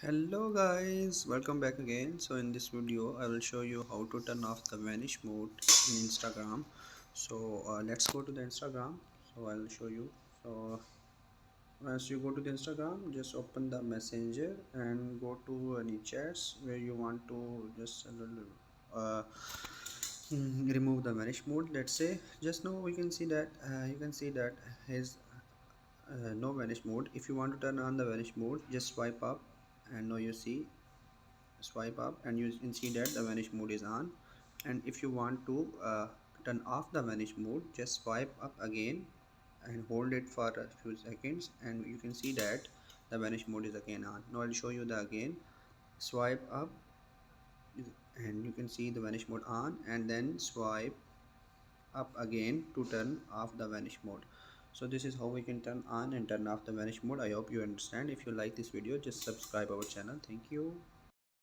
Hello guys, welcome back again. So in this video I will show you how to turn off the vanish mode in Instagram. So let's go to the Instagram. So I'll show you. So once you go to the Instagram, just open the messenger and go to any chats where you want to just uh, remove the vanish mode. Let's say just now we can see that you can see that his no vanish mode. If you want to turn on the vanish mode, just swipe up and now you see swipe up and you can see that the vanish mode is on. And if you want to turn off the vanish mode, just swipe up again and hold it for a few seconds and you can see that the vanish mode is again on. Now I'll show you the again. Swipe up and you can see the vanish mode on, and then swipe up again to turn off the vanish mode. So this is how we can turn on and turn off the vanish mode. I hope you understand. If you like this video, just subscribe our channel. Thank you.